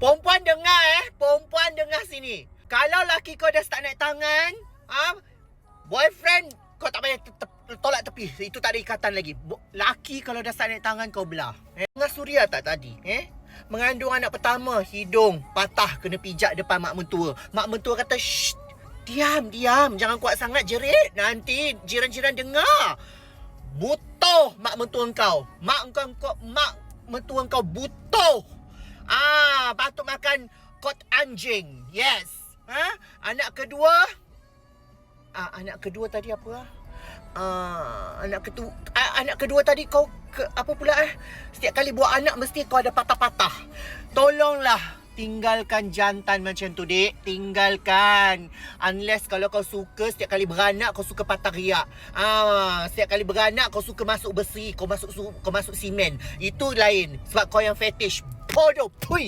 Perempuan dengar Perempuan dengar sini. Kalau laki kau dah start naik tangan, boyfriend kau tak payah tolak tepi. Itu tak ada ikatan lagi. Laki kalau dah start naik tangan, kau belah. Dengar Suria tak tadi? Mengandung anak pertama, hidung patah kena pijak depan mak mentua. Mak mentua kata, shh, diam. Jangan kuat sangat jerit. Nanti jiran-jiran dengar. Butuh mak mentua kau. Mak mentua kau butuh. Patut makan kot anjing. Yes. Anak kedua tadi apa? Anak kedua tadi kau apa pula Setiap kali buat anak mesti kau ada patah-patah. Tolonglah tinggalkan jantan macam tu, dek. Tinggalkan. Unless kalau kau suka setiap kali beranak kau suka patah riak. Setiap kali beranak kau suka masuk besi, kau masuk simen. Itu lain. Sebab kau yang fetish. Bodoh. Pui.